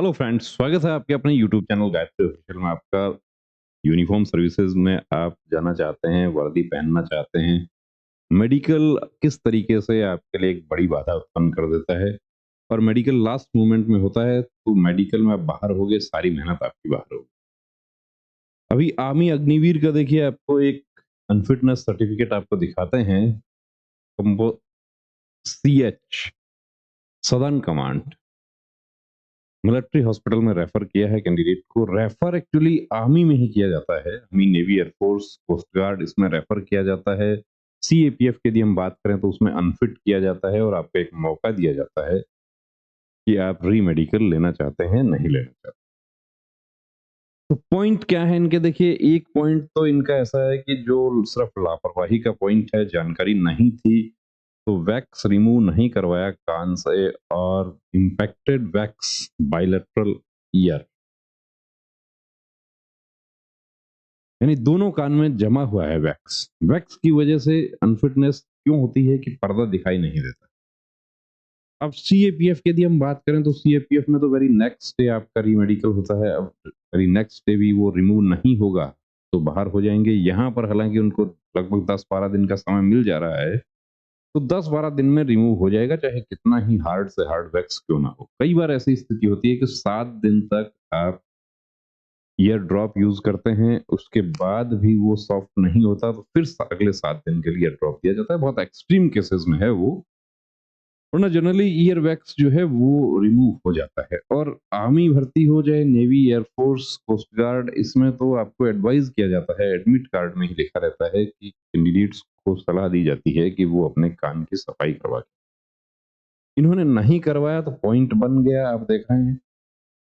Hello friends, स्वागत है आपके अपने यूट्यूब चैनल गायत्री ऑफिशियल में। आपका यूनिफॉर्म सर्विसेज में आप जाना चाहते हैं, वर्दी पहनना चाहते हैं। मेडिकल किस तरीके से आपके लिए एक बड़ी बाधा उत्पन्न कर देता है और मेडिकल लास्ट मोमेंट में होता है, तो मेडिकल में आप बाहर होगे, सारी मेहनत आपकी बाहर होगी। अभी आर्मी अग्निवीर का देखिए, आपको एक अनफिटनेस सर्टिफिकेट आपको दिखाते हैं। CH southern command military hospital में रेफर किया है कैंडिडेट को। रेफर एक्चुअली आर्मी में ही किया जाता है, army, navy, air force, coast guard, इसमें रेफर किया जाता है। सीएपीएफ की यदि हम बात करें तो उसमें अनफिट किया जाता है और आपको एक मौका दिया जाता है कि आप री मेडिकल लेना चाहते हैं, नहीं लेना चाहते। तो पॉइंट क्या है इनके, देखिए एक पॉइंट तो इनका ऐसा है कि जो सिर्फ लापरवाही का पॉइंट है, जानकारी नहीं थी तो वैक्स रिमूव नहीं करवाया कान से, और इम्पैक्टेड वैक्स बाइलेटरल ईयर, यानी दोनों कान में जमा हुआ है वैक्स। वैक्स की वजह से अनफिटनेस क्यों होती है कि पर्दा दिखाई नहीं देता। अब सीएपीएफ की यदि हम बात करें तो सीएपीएफ में तो वेरी नेक्स्ट डे आपका रीमेडिकल होता है। अब वेरी नेक्स्ट डे भी वो रिमूव नहीं होगा तो बाहर हो जाएंगे। यहाँ पर हालांकि उनको लगभग 10-12 दिन का समय मिल जा रहा है, तो 10-12 दिन में रिमूव हो जाएगा, चाहे कितना ही हार्ड से हार्ड वैक्स क्यों ना हो। कई बार ऐसी स्थिति होती है कि 7 दिन तक आप ईयर ड्रॉप यूज करते हैं, उसके बाद भी वो सॉफ्ट नहीं होता, तो फिर अगले 7 दिन के लिए ईयर ड्रॉप दिया जाता है। बहुत एक्सट्रीम केसेस में है वो, वरना जनरली ईयर वैक्स जो है वो रिमूव हो जाता है। और आर्मी भर्ती हो जाए, नेवी, एयरफोर्स, कोस्ट गार्ड, इसमें तो आपको एडवाइस किया जाता है, एडमिट कार्ड में ही लिखा रहता है कि कैंडिडेट्स को सलाह दी जाती है कि वो अपने कान की सफाई करवा के। इन्होंने नहीं करवाया तो पॉइंट बन गया, आप देख रहे हैं।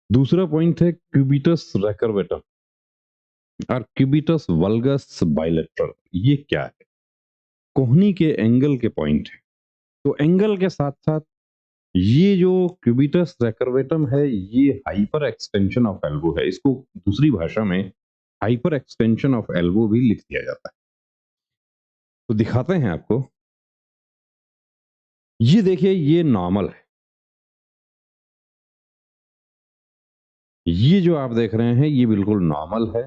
दूसरा पॉइंट है क्यूबिटस रेकर्वेटम और क्यूबिटस वल्गस बाइलेटरल। ये क्या है? कोहनी के एंगल के पॉइंट है। तो एंगल के साथ साथ ये जो क्यूबिटस रेकर्वेटम है, ये हाइपर एक्सटेंशन ऑफ एल्बो है। इसको दूसरी भाषा में हाइपर एक्सटेंशन ऑफ एल्बो भी लिख दिया जाता है। तो दिखाते हैं आपको। ये देखिए, ये नॉर्मल है। ये जो आप देख रहे हैं ये बिल्कुल नॉर्मल है।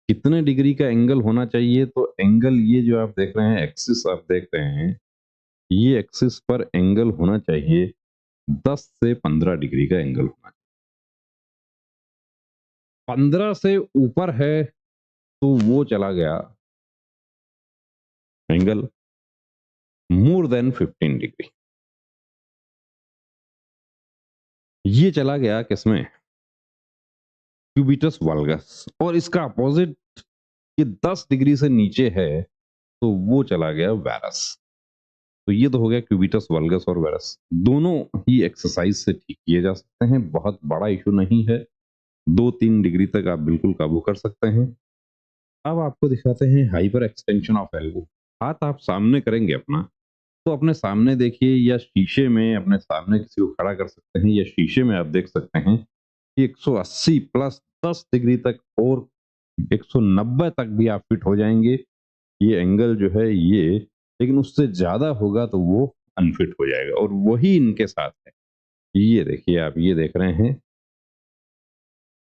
कितने डिग्री का एंगल होना चाहिए? तो एंगल, ये जो आप देख रहे हैं, एक्सिस आप देख रहे हैं, ये एक्सिस पर एंगल होना चाहिए 10 से 15 डिग्री का एंगल होना चाहिए। 15 से ऊपर है तो वो चला गया एंगल मोर देन 15 डिग्री। ये चला गया किसमें? Cubitus valgus. और इसका अपोजिट, ये 10 डिग्री से नीचे है तो वो चला गया वेरस। तो ये तो हो गया क्यूबिटस वल्गस और वेरस। दोनों ही एक्सरसाइज से ठीक किए जा सकते हैं, बहुत बड़ा इशू नहीं है। 2-3 डिग्री तक आप बिल्कुल काबू कर सकते हैं। अब आपको दिखाते हैं हाइपर एक्सटेंशन ऑफ एल्बो। हाथ आप सामने करेंगे अपना, तो अपने सामने देखिए, या शीशे में अपने सामने किसी को खड़ा कर सकते हैं, या शीशे में आप देख सकते हैं कि 180 प्लस 10 डिग्री तक और 190 तक भी आप फिट हो जाएंगे। ये एंगल जो है ये, लेकिन उससे ज्यादा होगा तो वो अनफिट हो जाएगा, और वही इनके साथ है। ये देखिए, आप ये देख रहे हैं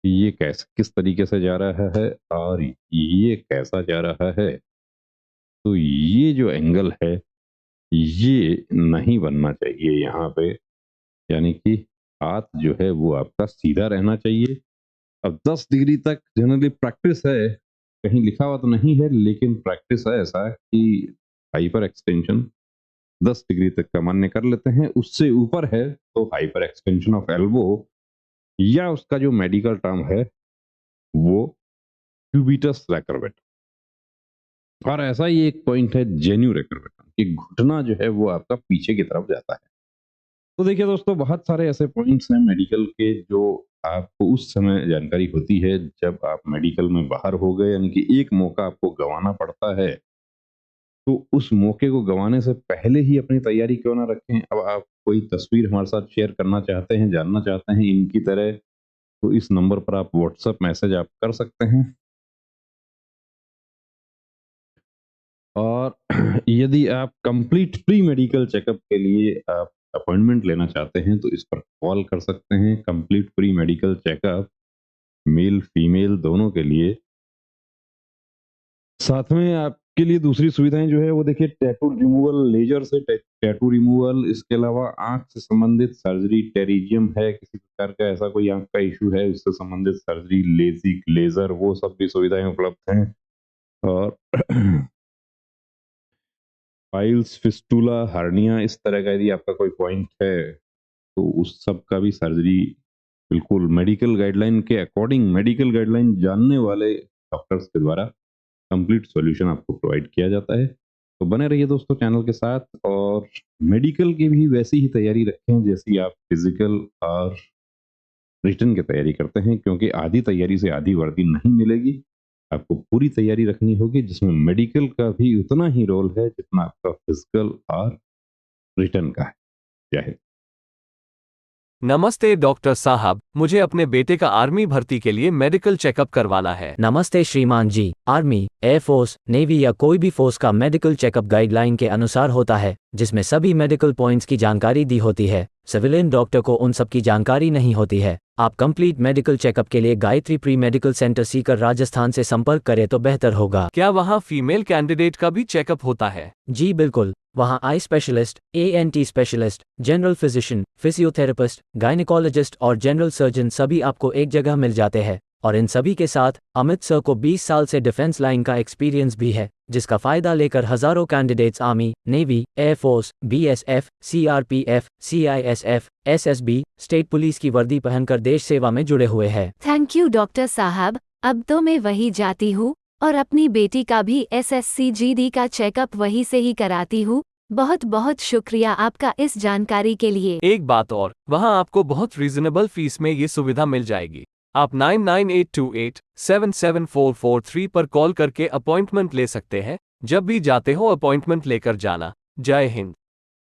कि ये कैसे, किस तरीके से जा रहा है और ये कैसा जा रहा है। तो ये जो एंगल है ये नहीं बनना चाहिए यहाँ पे, यानी कि हाथ जो है वो आपका सीधा रहना चाहिए। अब 10 डिग्री तक जनरली प्रैक्टिस है, कहीं लिखा हुआ तो नहीं है, लेकिन प्रैक्टिस है ऐसा कि हाइपर एक्सटेंशन 10 डिग्री तक का मान्य कर लेते हैं। उससे ऊपर है तो हाइपर एक्सटेंशन ऑफ एल्बो, या उसका जो मेडिकल टर्म है वो क्यूबिटस रेकर्वेट। और ऐसा ही एक पॉइंट है जेन्यू रेकर्वेट, कि घुटना जो है वो आपका पीछे की तरफ जाता है। तो देखिए दोस्तों, बहुत सारे ऐसे पॉइंट्स हैं मेडिकल के जो आपको उस समय जानकारी होती है जब आप मेडिकल में बाहर हो गए, यानी कि एक मौका आपको गंवाना पड़ता है। तो उस मौके को गंवाने से पहले ही अपनी तैयारी क्यों ना रखें। अब आप कोई तस्वीर हमारे साथ शेयर करना चाहते हैं, जानना चाहते हैं इनकी तरह, तो इस नंबर पर आप व्हाट्सएप मैसेज आप कर सकते हैं। और यदि आप कंप्लीट प्री मेडिकल चेकअप के लिए आप अपॉइंटमेंट लेना चाहते हैं तो इस पर कॉल कर सकते हैं। Complete free medical checkup male female दोनों के लिए। साथ में आपके लिए दूसरी सुविधाएं जो है वो देखिए, टैटू रिमूवल, लेजर से टैटू रिमूवल, इसके अलावा आंख से संबंधित सर्जरी, टेरिजियम है, किसी प्रकार का ऐसा कोई आंख का इशू है उससे संबंधित सर्जरी, लेजिक, लेजर, वो सब भी सुविधाएं उपलब्ध हैं। और पाइल्स, फिस्टुला, हर्निया, इस तरह का यदि आपका कोई पॉइंट है तो उस सब का भी सर्जरी बिल्कुल मेडिकल गाइडलाइन के अकॉर्डिंग, मेडिकल गाइडलाइन जानने वाले डॉक्टर्स के द्वारा कंप्लीट सॉल्यूशन आपको प्रोवाइड किया जाता है। तो बने रहिए दोस्तों चैनल के साथ, और मेडिकल की भी वैसी ही तैयारी रखें जैसी आप फिजिकल और रिटर्न की तैयारी करते हैं, क्योंकि आधी तैयारी से आधी वर्दी नहीं मिलेगी। आपको पूरी तैयारी रखनी होगी जिसमें मेडिकल का भी उतना ही रोल है जितना आपका फिजिकल और रिटर्न का है। जय हिंद। नमस्ते डॉक्टर साहब, मुझे अपने बेटे का आर्मी भर्ती के लिए मेडिकल चेकअप करवाना है। नमस्ते श्रीमान जी। आर्मी, एयरफोर्स, नेवी या कोई भी फोर्स का मेडिकल चेकअप गाइडलाइन के अनुसार होता है, जिसमें सभी मेडिकल पॉइंट्स की जानकारी दी होती है। सिविलियन डॉक्टर को उन सब की जानकारी नहीं होती है। आप कंप्लीट मेडिकल चेकअप के लिए Gayatri pre medical centre Sikar Rajasthan से संपर्क करें तो बेहतर होगा। क्या वहाँ फीमेल कैंडिडेट का भी चेकअप होता है? जी बिल्कुल, वहाँ eye specialist, ANT specialist, general physician, physiotherapist, gynaecologist और जनरल सर्जन सभी आपको एक जगह मिल जाते हैं। और इन सभी के साथ अमित सर को 20 साल से डिफेंस लाइन का एक्सपीरियंस भी है, जिसका फायदा लेकर हजारों candidates army, navy, air force, BSF, CRPF, CISF, SSB, state police की वर्दी पहनकर देश सेवा में जुड़े हुए हैं। थैंक यू डॉक्टर साहब, अब तो मैं वही जाती हूँ और अपनी बेटी का भी SSC GD का चेकअप वहीं से ही कराती हूँ। बहुत बहुत शुक्रिया आपका इस जानकारी के लिए। एक बात और, वहाँ आपको बहुत रीजनेबल फीस में ये सुविधा मिल जाएगी। आप 9982877443 पर कॉल करके अपॉइंटमेंट ले सकते हैं। जब भी जाते हो अपॉइंटमेंट लेकर जाना। जय हिंद।